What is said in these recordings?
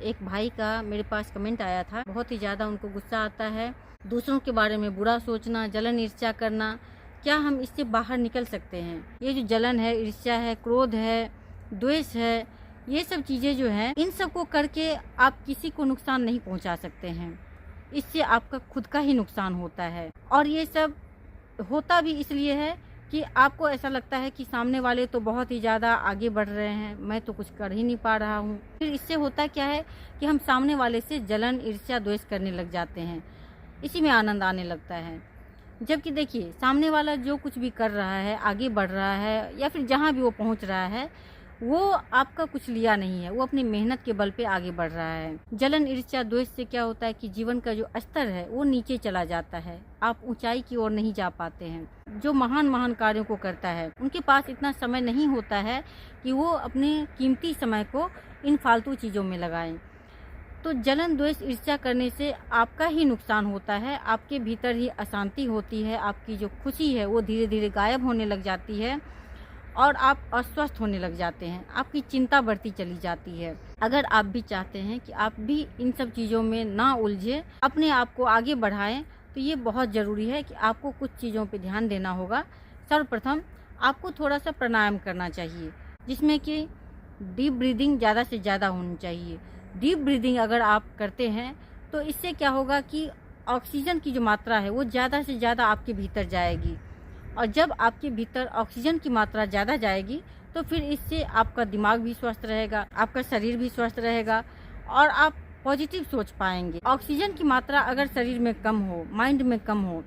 एक भाई का मेरे पास कमेंट आया था, बहुत ही ज़्यादा उनको गुस्सा आता है, दूसरों के बारे में बुरा सोचना, जलन ईर्ष्या करना। क्या हम इससे बाहर निकल सकते हैं? ये जो जलन है, ईर्ष्या है, क्रोध है, द्वेष है, ये सब चीज़ें जो हैं, इन सब को करके आप किसी को नुकसान नहीं पहुंचा सकते हैं। इससे आपका खुद का ही नुकसान होता है। और ये सब होता भी इसलिए है कि आपको ऐसा लगता है कि सामने वाले तो बहुत ही ज़्यादा आगे बढ़ रहे हैं, मैं तो कुछ कर ही नहीं पा रहा हूँ। फिर इससे होता क्या है कि हम सामने वाले से जलन, ईर्ष्या, द्वेष करने लग जाते हैं। इसी में आनंद आने लगता है। जबकि देखिए, सामने वाला जो कुछ भी कर रहा है, आगे बढ़ रहा है या फिर जहाँ भी वो पहुँच रहा है, वो आपका कुछ लिया नहीं है, वो अपनी मेहनत के बल पे आगे बढ़ रहा है। जलन, ईर्ष्या, द्वेष से क्या होता है कि जीवन का जो स्तर है वो नीचे चला जाता है, आप ऊंचाई की ओर नहीं जा पाते हैं। जो महान महान कार्यों को करता है, उनके पास इतना समय नहीं होता है कि वो अपने कीमती समय को इन फालतू चीज़ों में लगाएं। तो जलन, द्वेष, ईर्ष्या करने से आपका ही नुकसान होता है, आपके भीतर ही अशांति होती है, आपकी जो खुशी है वो धीरे धीरे गायब होने लग जाती है और आप अस्वस्थ होने लग जाते हैं, आपकी चिंता बढ़ती चली जाती है। अगर आप भी चाहते हैं कि आप भी इन सब चीज़ों में ना उलझे, अपने आप को आगे बढ़ाएं, तो ये बहुत ज़रूरी है कि आपको कुछ चीज़ों पे ध्यान देना होगा। सर्वप्रथम आपको थोड़ा सा प्राणायाम करना चाहिए, जिसमें कि डीप ब्रीदिंग ज़्यादा से ज़्यादा होनी चाहिए। डीप ब्रीदिंग अगर आप करते हैं तो इससे क्या होगा कि ऑक्सीजन की जो मात्रा है वो ज़्यादा से ज़्यादा आपके भीतर जाएगी, और जब आपके भीतर ऑक्सीजन की मात्रा ज़्यादा जाएगी तो फिर इससे आपका दिमाग भी स्वस्थ रहेगा, आपका शरीर भी स्वस्थ रहेगा और आप पॉजिटिव सोच पाएंगे। ऑक्सीजन की मात्रा अगर शरीर में कम हो, माइंड में कम हो,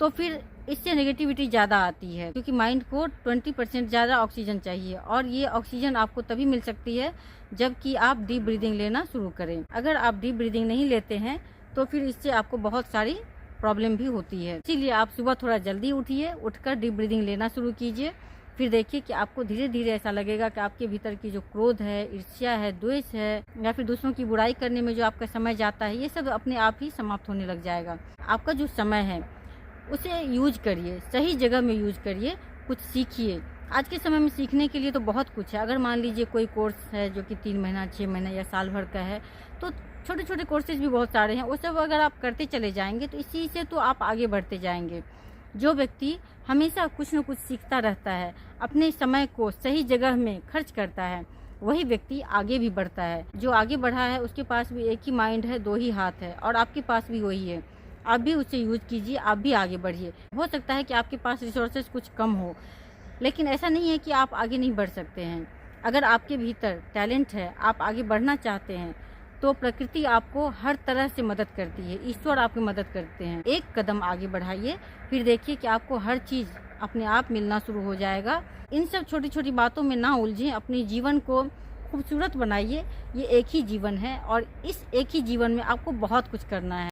तो फिर इससे नेगेटिविटी ज़्यादा आती है, क्योंकि माइंड को 20% ज़्यादा ऑक्सीजन चाहिए और ये ऑक्सीजन आपको तभी मिल सकती है जबकि आप डीप ब्रीदिंग लेना शुरू करें। अगर आप डीप ब्रीदिंग नहीं लेते हैं तो फिर इससे आपको बहुत सारी प्रॉब्लम भी होती है। इसीलिए आप सुबह थोड़ा जल्दी उठिए, उठकर डीप ब्रीदिंग लेना शुरू कीजिए। फिर देखिए कि आपको धीरे धीरे ऐसा लगेगा कि आपके भीतर की जो क्रोध है, ईर्ष्या है, द्वेष है या फिर दूसरों की बुराई करने में जो आपका समय जाता है, ये सब अपने आप ही समाप्त होने लग जाएगा। आपका जो समय है उसे यूज करिए, सही जगह में यूज करिए, कुछ सीखिए। आज के समय में सीखने के लिए तो बहुत कुछ है। अगर मान लीजिए कोई कोर्स है जो कि 3 महीना, 6 महीना या साल भर का है, तो छोटे छोटे कोर्सेज भी बहुत सारे हैं, वो सब अगर आप करते चले जाएंगे तो इसी से तो आप आगे बढ़ते जाएंगे। जो व्यक्ति हमेशा कुछ न कुछ सीखता रहता है, अपने समय को सही जगह में खर्च करता है, वही व्यक्ति आगे भी बढ़ता है। जो आगे बढ़ा है उसके पास भी एक ही माइंड है, 2 ही हाथ है, और आपके पास भी वही है। आप भी उसे यूज कीजिए, आप भी आगे बढ़िए। हो सकता है कि आपके पास रिसोर्सेज कुछ कम हो, लेकिन ऐसा नहीं है कि आप आगे नहीं बढ़ सकते हैं। अगर आपके भीतर टैलेंट है, आप आगे बढ़ना चाहते हैं, तो प्रकृति आपको हर तरह से मदद करती है, ईश्वर आपकी मदद करते हैं। एक कदम आगे बढ़ाइए, फिर देखिए कि आपको हर चीज़ अपने आप मिलना शुरू हो जाएगा। इन सब छोटी छोटी बातों में ना उलझें, अपने जीवन को खूबसूरत बनाइए। ये एक ही जीवन है और इस एक ही जीवन में आपको बहुत कुछ करना है।